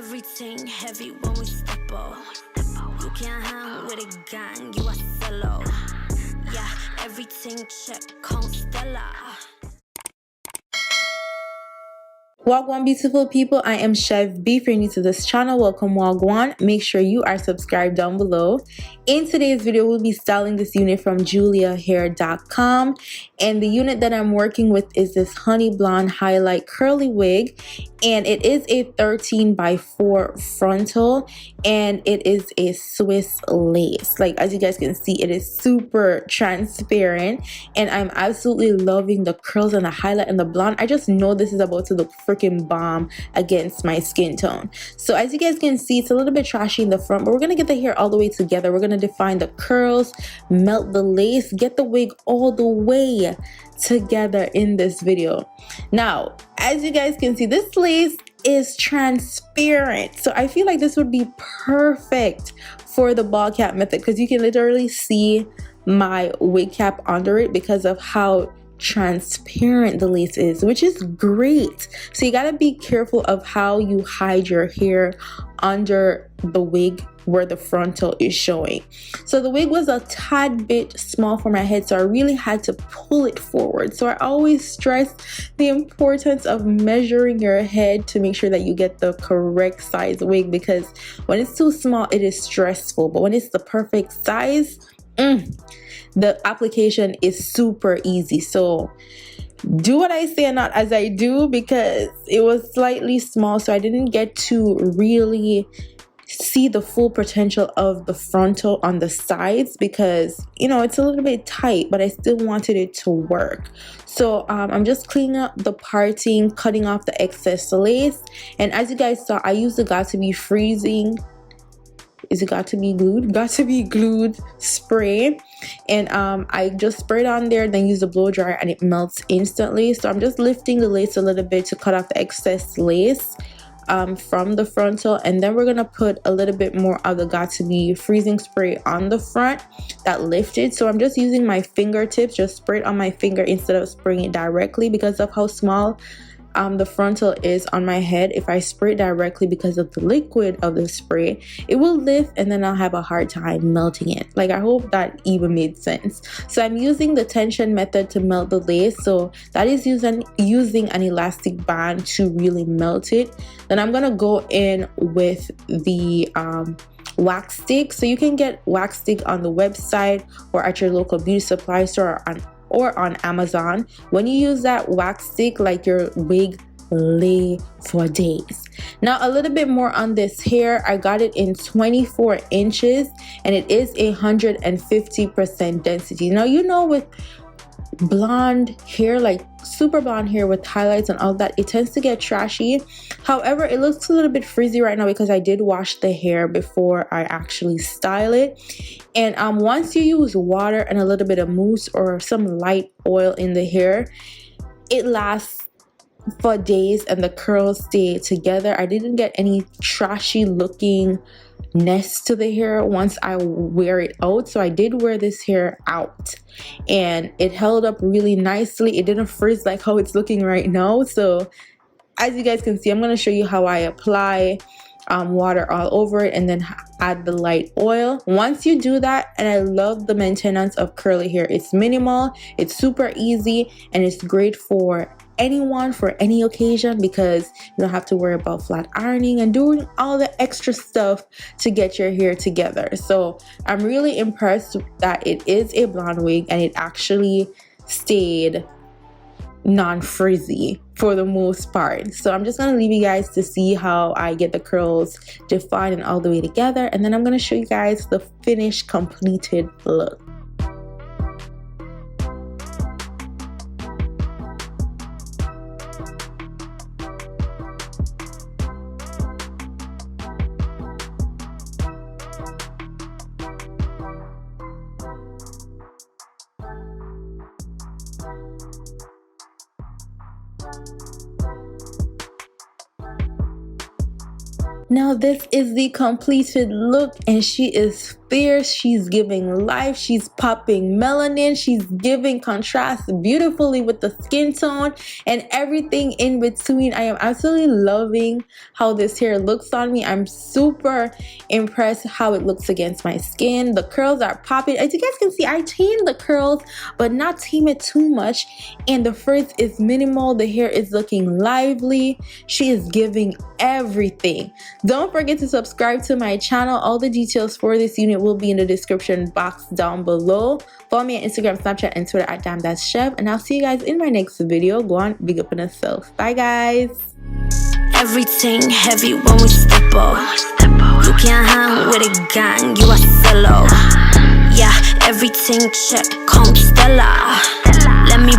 Everything heavy when we step up. You can't hang with a gang, you a solo. Yeah, everything check, Constella. Wagwan beautiful people, I am Chev B. If you're new to this channel, welcome Wagwan. Make sure you are subscribed down below. In today's video, we'll be styling this unit from juliahair.com, and the unit that I'm working with is this honey blonde highlight curly wig, and it is a 13x4 frontal, and it is a Swiss lace. Like, as you guys can see, it is super transparent, and I'm absolutely loving the curls and the highlight and the blonde. I just know this is about to look freaking bomb against my skin tone. So as you guys can see, it's a little bit trashy in the front, but we're gonna get the hair all the way together. We're gonna define the curls, melt the lace, get the wig all the way together in this video. Now, as you guys can see, this lace is transparent, so I feel like this would be perfect for the ball cap method because you can literally see my wig cap under it because of how transparent the lace is, which is great. So you got to be careful of how you hide your hair under the wig where the frontal is showing. So the wig was a tad bit small for my head, so I really had to pull it forward. So I always stress the importance of measuring your head to make sure that you get the correct size wig, because when it's too small it is stressful, but when it's the perfect size, the application is super easy. So do what I say and not as I do, because it was slightly small, so I didn't get to really see the full potential of the frontal on the sides because, you know, it's a little bit tight, but I still wanted it to work. So I'm just cleaning up the parting, cutting off the excess lace, and as you guys saw, I used the Got to Be Freezing, is it got to be glued spray, and I just sprayed on there, then use the blow dryer, and it melts instantly. So I'm just lifting the lace a little bit to cut off the excess lace from the frontal, and then we're gonna put a little bit more of the Got to Be Freezing spray on the front that lifted. So I'm just using my fingertips, just spray it on my finger instead of spraying it directly because of how small the frontal is on my head. If I spray it directly, because of the liquid of the spray, it will lift and then I'll have a hard time melting it. Like, I hope that even made sense. So I'm using the tension method to melt the lace, so that is using an elastic band to really melt it. Then I'm gonna go in with the wax stick. So you can get wax stick on the website or at your local beauty supply store or on Amazon. When you use that wax stick, like, your wig lay for days. Now a little bit more on this hair. I got it in 24 inches and it is 150% density. Now, you know, with blonde hair, like super blonde hair with highlights and all that, it tends to get trashy. However, it looks a little bit frizzy right now because I did wash the hair before I actually style it. And once you use water and a little bit of mousse or some light oil in the hair, it lasts for days and the curls stay together. I didn't get any trashy looking nest to the hair once I wear it out. So I did wear this hair out and it held up really nicely. It didn't frizz like how it's looking right now. So as you guys can see, I'm going to show you how I apply water all over it and then add the light oil. Once you do that, and I love the maintenance of curly hair, it's minimal, it's super easy, and it's great for anyone, for any occasion, because you don't have to worry about flat ironing and doing all the extra stuff to get your hair together. So I'm really impressed that it is a blonde wig and it actually stayed non-frizzy for the most part. So I'm just gonna leave you guys to see how I get the curls defined and all the way together, and then I'm gonna show you guys the finished completed look. Now this is the completed look and she is there. She's giving life. She's popping melanin. She's giving contrast beautifully with the skin tone and everything in between. I am absolutely loving how this hair looks on me. I'm super impressed how it looks against my skin. The curls are popping. As you guys can see, I tamed the curls, but not tame it too much. And the frizz is minimal. The hair is looking lively. She is giving everything. Don't forget to subscribe to my channel. All the details for this unit will be in the description box down below. Follow me on Instagram, Snapchat, and Twitter at damn_that's_chev. And I'll see you guys in my next video. Go on, big up on yourself. Bye, guys. Everything heavy when we step up. You can't hang with a gang, you a solo. Yeah, everything check, come Stella. Let me